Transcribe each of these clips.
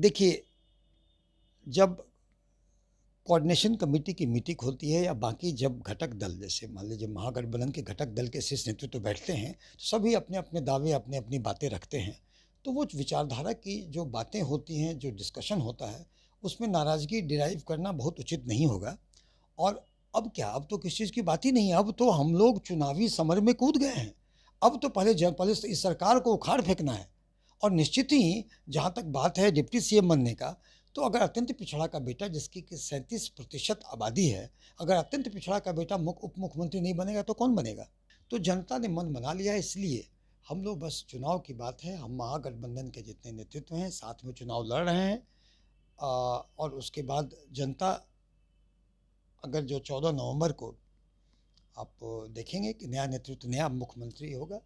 देखिए, जब coordination committee की मीटिंग होती है या बाकी जब घटक दल, जैसे मान लीजिए महागठबंधन के घटक दल के शीर्ष नेतृत्व बैठते हैं, तो सभी अपने अपने दावे, अपने अपनी बातें रखते हैं। तो वो विचारधारा की जो बातें होती हैं, जो डिस्कशन होता है, उसमें नाराज़गी डिराइव करना बहुत उचित नहीं होगा। और अब क्या, अब तो किसी चीज़ की बात ही नहीं है, अब तो हम लोग चुनावी समर में कूद गए हैं। अब तो पहले इस सरकार को उखाड़ फेंकना है। और निश्चित ही जहाँ तक बात है डिप्टी सीएम बनने का, तो अगर अत्यंत पिछड़ा का बेटा, जिसकी कि 37% आबादी है, अगर अत्यंत पिछड़ा का बेटा उप मुख्यमंत्री नहीं बनेगा तो कौन बनेगा? तो जनता ने मन बना लिया है, इसलिए हम लोग बस चुनाव की बात है, हम महागठबंधन के जितने नेतृत्व हैं साथ में चुनाव लड़ रहे हैं। और उसके बाद जनता, अगर जो 14 नवंबर को आप देखेंगे कि नया नेतृत्व, नया मुख्यमंत्री होगा।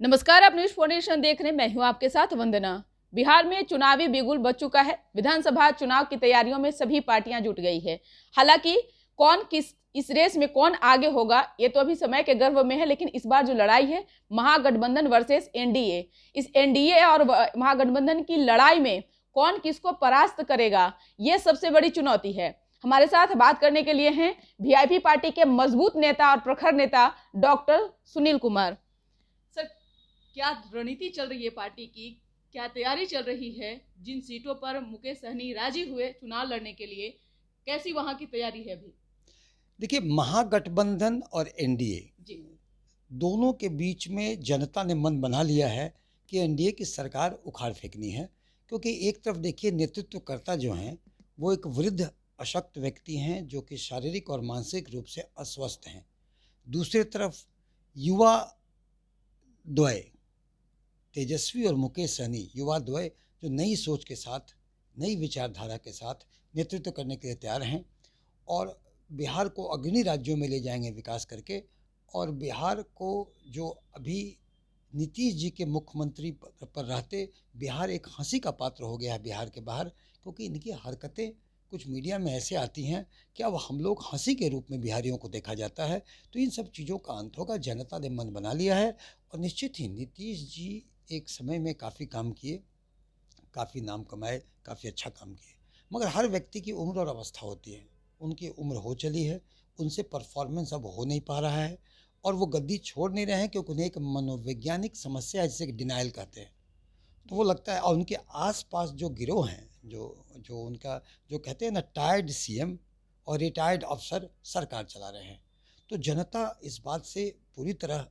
नमस्कार, आप न्यूज फाउंडेशन देख रहे हैं। मैं हूं आपके साथ वंदना। बिहार में चुनावी बिगुल बज चुका है। विधानसभा चुनाव की तैयारियों में सभी पार्टियां जुट गई है। हालांकि कौन किस इस रेस में कौन आगे होगा ये तो अभी समय के गर्भ में है, लेकिन इस बार जो लड़ाई है महागठबंधन वर्सेस एनडीए, इस एनडीए और महागठबंधन की लड़ाई में कौन किसको परास्त करेगा, ये सबसे बड़ी चुनौती है। हमारे साथ बात करने के लिए हैं वीआईपी पार्टी के मजबूत नेता और प्रखर नेता डॉक्टर सुनील कुमार। सर, क्या रणनीति चल रही है पार्टी की, क्या तैयारी चल रही है? जिन सीटों पर मुकेश सहनी राजी हुए चुनाव लड़ने के लिए, कैसी वहां की तैयारी है अभी? देखिए, महागठबंधन और एनडीए दोनों के बीच में जनता ने मन बना लिया है कि एनडीए की सरकार उखाड़ फेंकनी है। क्योंकि एक तरफ देखिए, नेतृत्वकर्ता जो हैं वो एक वृद्ध अशक्त व्यक्ति हैं जो कि शारीरिक और मानसिक रूप से अस्वस्थ हैं। दूसरी तरफ युवा द्वय, तेजस्वी और मुकेश सहनी, युवा द्वय जो नई सोच के साथ, नई विचारधारा के साथ नेतृत्व करने के लिए तैयार हैं और बिहार को अग्रणी राज्यों में ले जाएंगे विकास करके। और बिहार को जो अभी नीतीश जी के मुख्यमंत्री पर रहते बिहार एक हंसी का पात्र हो गया है बिहार के बाहर, क्योंकि इनकी हरकतें कुछ मीडिया में ऐसे आती हैं कि अब हम लोग हंसी के रूप में बिहारियों को देखा जाता है। तो इन सब चीज़ों का अंत होगा। जनता ने मन बना लिया है और निश्चित ही नीतीश जी एक समय में काफ़ी काम किए, काफ़ी नाम कमाए, काफ़ी अच्छा काम किए, मगर हर व्यक्ति की उम्र और अवस्था होती है। उनकी उम्र हो चली है, उनसे परफॉर्मेंस अब हो नहीं पा रहा है और वो गद्दी छोड़ नहीं रहे हैं, क्योंकि उन्हें एक मनोवैज्ञानिक समस्या है जिसे डिनाइल कहते हैं। तो वो लगता है, और उनके आसपास जो गिरोह हैं, जो उनका जो कहते हैं ना, टायर्ड सीएम और रिटायर्ड अफसर सरकार चला रहे हैं। तो जनता इस बात से पूरी तरह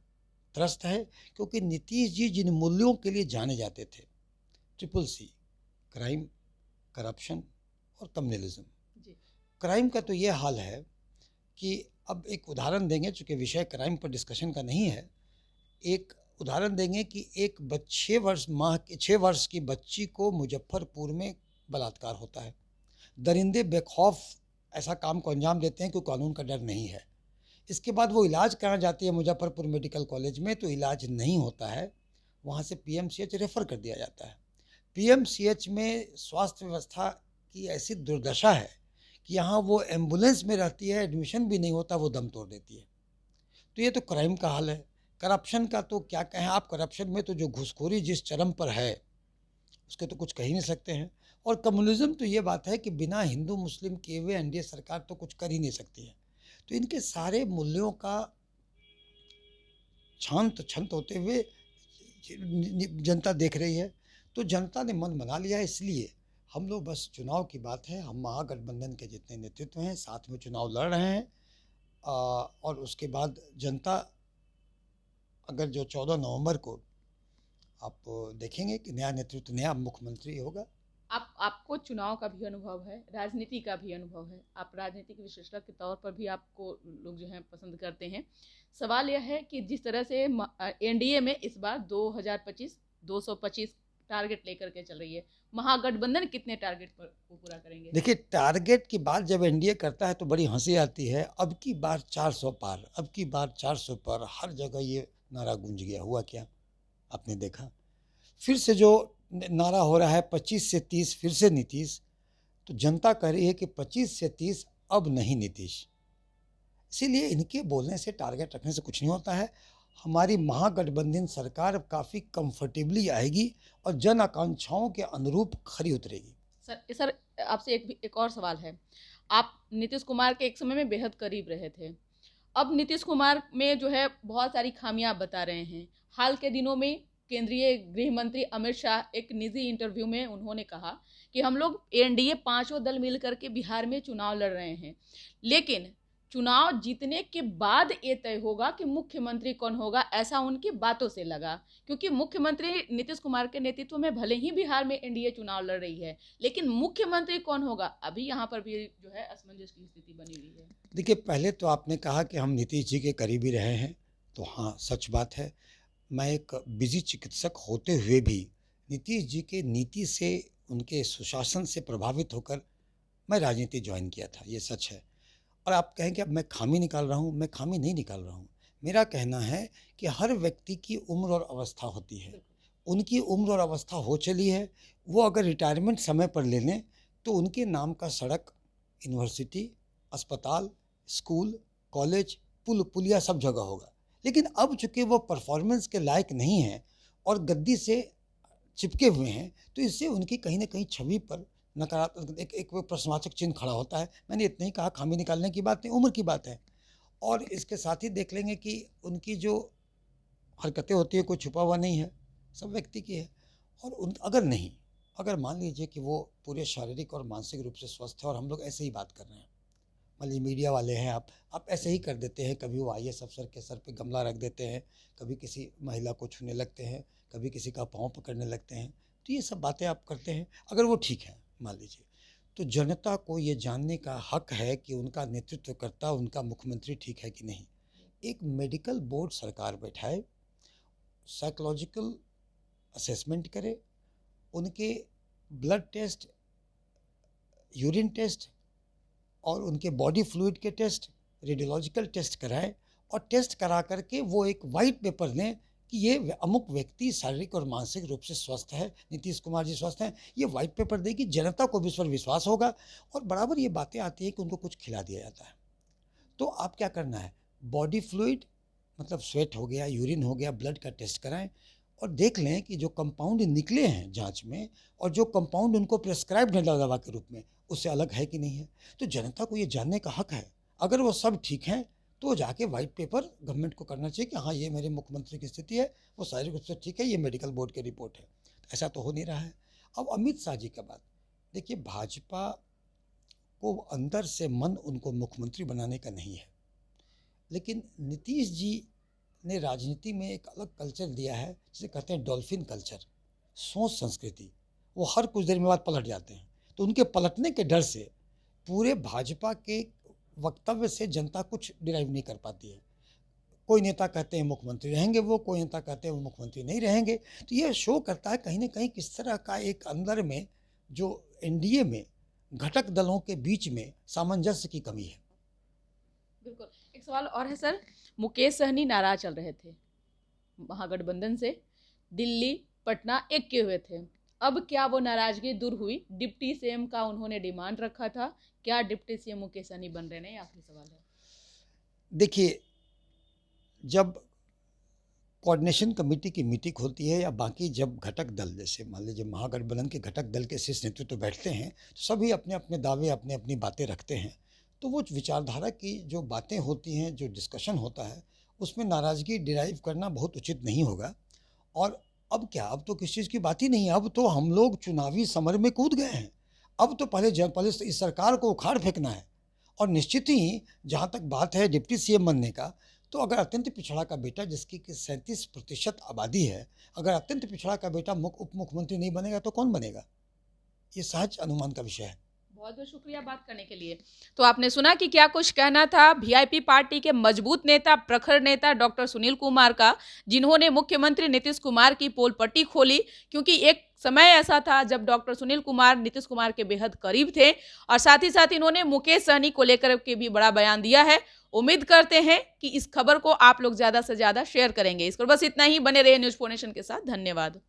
त्रस्त है, क्योंकि नीतीश जी जिन मूल्यों के लिए जाने जाते थे, ट्रिपल सी, क्राइम, करप्शन और कम्युनलिज्म। क्राइम का तो ये हाल है कि अब एक उदाहरण देंगे, चूँकि विषय क्राइम पर डिस्कशन का नहीं है। एक उदाहरण देंगे कि एक 6 वर्ष की बच्ची को मुजफ्फरपुर में बलात्कार होता है। दरिंदे बेखौफ ऐसा काम को अंजाम देते हैं क्योंकि कानून का डर नहीं है। इसके बाद वो इलाज कराने जाती है मुजफ्फरपुर मेडिकल कॉलेज में, तो इलाज नहीं होता है, वहाँ से पीएमसीएच रेफ़र कर दिया जाता है। पीएमसीएच में स्वास्थ्य व्यवस्था की ऐसी दुर्दशा है कि यहाँ वो एम्बुलेंस में रहती है, एडमिशन भी नहीं होता, वो दम तोड़ देती है। तो ये तो क्राइम का हाल है। करप्शन का तो क्या कहें आप, करप्शन में तो जो घूसखोरी जिस चरम पर है उसके तो कुछ कह ही नहीं सकते हैं। और कम्युनिज्म तो ये बात है कि बिना हिंदू मुस्लिम किए हुए एनडीए सरकार तो कुछ कर ही नहीं सकती है। तो इनके सारे मूल्यों का छंत होते हुए जनता देख रही है। तो जनता ने मन बना लिया है, इसलिए हम लोग बस चुनाव की बात है, हम महागठबंधन के जितने नेतृत्व हैं साथ में चुनाव लड़ रहे हैं। और उसके बाद जनता, अगर जो 14 नवंबर को आप देखेंगे कि नया नेतृत्व, नया मुख्यमंत्री होगा। आपको चुनाव का भी अनुभव है, राजनीति का भी अनुभव है, आप राजनीतिक विश्लेषक के तौर पर भी आपको लोग जो हैं पसंद करते हैं। सवाल यह है कि जिस तरह से एनडीए में इस बार 2025 225 टारगेट लेकर के चल रही है, महागठबंधन कितने टारगेट पर पूरा करेंगे? देखिए, टारगेट की बात जब एनडीए करता है तो बड़ी हंसी आती है। अब की बार 400 पार, अब की बार 400 पार, हर जगह ये नारा गूंज गया। हुआ क्या, आपने देखा? फिर से जो नारा हो रहा है 25 से 30, फिर से नीतीश। तो जनता कह रही है कि 25 से 30 अब नहीं नीतीश। इसीलिए इनके बोलने से, टारगेट रखने से कुछ नहीं होता है। हमारी महागठबंधन सरकार काफ़ी कंफर्टेबली आएगी और जन आकांक्षाओं के अनुरूप खरी उतरेगी। सर आपसे एक और सवाल है। आप नीतीश कुमार के एक समय में बेहद करीब रहे थे। अब नीतीश कुमार में जो है बहुत सारी खामियां आप बता रहे हैं। हाल के दिनों में केंद्रीय गृह मंत्री अमित शाह एक निजी इंटरव्यू में उन्होंने कहा कि हम लोग एनडीए पांचों दल मिलकर के बिहार में चुनाव लड़ रहे हैं, लेकिन चुनाव जीतने के बाद ये तय होगा कि मुख्यमंत्री कौन होगा, ऐसा उनकी बातों से लगा। क्योंकि मुख्यमंत्री नीतीश कुमार के नेतृत्व में भले ही बिहार में एनडीए चुनाव लड़ रही है, लेकिन मुख्यमंत्री कौन होगा अभी यहाँ पर भी जो है असमंजस की स्थिति बनी हुई है। देखिए, पहले तो आपने कहा कि हम नीतीश जी के करीबी रहे हैं, तो हाँ, सच बात है। मैं एक बिजी चिकित्सक होते हुए भी नीतीश जी के नीति से, उनके सुशासन से प्रभावित होकर मैं राजनीति ज्वाइन किया था, ये सच है। और आप कहें कि अब मैं खामी निकाल रहा हूँ, मैं खामी नहीं निकाल रहा हूँ। मेरा कहना है कि हर व्यक्ति की उम्र और अवस्था होती है। उनकी उम्र और अवस्था हो चली है, वो अगर रिटायरमेंट समय पर ले लें तो उनके नाम का सड़क, यूनिवर्सिटी, अस्पताल, स्कूल, कॉलेज, पुलिया सब जगह होगा। लेकिन अब चूँकि वो परफॉर्मेंस के लायक नहीं हैं और गद्दी से चिपके हुए हैं, तो इससे उनकी कहीं ना कहीं छवि पर नकारात्मक एक प्रश्नवाचक चिन्ह खड़ा होता है। मैंने इतना ही कहा, खामी निकालने की बात नहीं, उम्र की बात है। और इसके साथ ही देख लेंगे कि उनकी जो हरकतें होती है कोई छुपा हुआ नहीं है, सब व्यक्ति की है। और अगर मान लीजिए कि वो पूरे शारीरिक और मानसिक रूप से स्वस्थ है और हम लोग ऐसे ही बात कर रहे हैं, मान लीजिए मीडिया वाले हैं, आप ऐसे ही कर देते हैं, कभी वो आईएएस अफसर के सर पे गमला रख देते हैं, कभी किसी महिला को छूने लगते हैं, कभी किसी का पाँव पकड़ने लगते हैं, तो ये सब बातें आप करते हैं। अगर वो ठीक है मान लीजिए, तो जनता को ये जानने का हक है कि उनका नेतृत्वकर्ता, उनका मुख्यमंत्री ठीक है कि नहीं। एक मेडिकल बोर्ड सरकार बैठाए, साइकोलॉजिकल असेसमेंट करे, उनके ब्लड टेस्ट, यूरिन टेस्ट और उनके बॉडी फ्लूइड के टेस्ट, रेडियोलॉजिकल टेस्ट कराए और टेस्ट करा करके वो एक वाइट पेपर दें कि ये अमुक व्यक्ति शारीरिक और मानसिक रूप से स्वस्थ है, नीतीश कुमार जी स्वस्थ हैं। ये वाइट पेपर देगी, जनता को भी इस पर विश्वास होगा। और बराबर ये बातें आती है कि उनको कुछ खिला दिया जाता है। तो आप क्या करना है, बॉडी फ्लूइड मतलब स्वेट हो गया, यूरिन हो गया, ब्लड का टेस्ट कराएं और देख लें कि जो कंपाउंड निकले हैं जांच में और जो कंपाउंड उनको प्रेस्क्राइब्ड है दवा के रूप में, उससे अलग है कि नहीं है। तो जनता को ये जानने का हक है। अगर वो सब ठीक हैं तो जाके वाइट पेपर गवर्नमेंट को करना चाहिए कि हाँ, ये मेरे मुख्यमंत्री की स्थिति है, वो शारीरिक रूप से ठीक है, ये मेडिकल बोर्ड की रिपोर्ट है। ऐसा तो हो नहीं रहा है। अब अमित शाह जी का बात देखिए, भाजपा को अंदर से मन उनको मुख्यमंत्री बनाने का नहीं है, लेकिन नीतीश जी ने राजनीति में एक अलग कल्चर दिया है, जिसे कहते हैं डॉल्फिन कल्चर, सोच संस्कृति। वो हर कुछ देर में बाद पलट जाते हैं, तो उनके पलटने के डर से पूरे भाजपा के वक्तव्य से जनता कुछ डिराइव नहीं कर पाती है। कोई नेता कहते हैं मुख्यमंत्री रहेंगे वो, कोई नेता कहते हैं वो मुख्यमंत्री नहीं रहेंगे। तो ये शो करता है कहीं ना कहीं किस तरह का एक अंदर में जो एनडीए में घटक दलों के बीच में सामंजस्य की कमी है। बिल्कुल। एक सवाल और है सर, मुकेश सहनी नाराज चल रहे थे महागठबंधन से, दिल्ली पटना एक किए हुए थे। अब क्या वो नाराजगी दूर हुई? डिप्टी सीएम का उन्होंने डिमांड रखा था, क्या डिप्टी सीएम मुकेश सहनी बन रहे हैं? आखिरी सवाल है। देखिए, जब कोऑर्डिनेशन कमेटी की मीटिंग होती है या बाकी जब घटक दल, जैसे मान लीजिए महागठबंधन के घटक दल के शीर्ष नेतृत्व बैठते हैं, तो सभी अपने अपने दावे, अपने अपनी बातें रखते हैं। तो वो विचारधारा की जो बातें होती हैं, जो डिस्कशन होता है, उसमें नाराज़गी डिराइव करना बहुत उचित नहीं होगा। और अब क्या, अब तो किसी चीज़ की बात ही नहीं है। अब तो हम लोग चुनावी समर में कूद गए हैं। अब तो पहले इस सरकार को उखाड़ फेंकना है। और निश्चित ही जहाँ तक बात है डिप्टी सीएम बनने का, तो अगर अत्यंत पिछड़ा का बेटा, जिसकी कि 37% आबादी है, अगर अत्यंत पिछड़ा का बेटा उप मुख्यमंत्री नहीं बनेगा तो कौन बनेगा? ये सहज अनुमान का विषय है। बहुत बहुत शुक्रिया बात करने के लिए। तो आपने सुना कि क्या कुछ कहना था वीआईपी पार्टी के मजबूत नेता, प्रखर नेता डॉक्टर सुनील कुमार का, जिन्होंने मुख्यमंत्री नीतीश कुमार की पोल पट्टी खोली। क्योंकि एक समय ऐसा था जब डॉक्टर सुनील कुमार नीतीश कुमार के बेहद करीब थे, और साथ ही साथ इन्होंने मुकेश सहनी को लेकर के भी बड़ा बयान दिया है। उम्मीद करते हैं कि इस खबर को आप लोग ज्यादा से ज्यादा शेयर करेंगे। इस पर बस इतना ही। बने रहिए न्यूज़ 4 नेशन के साथ। धन्यवाद।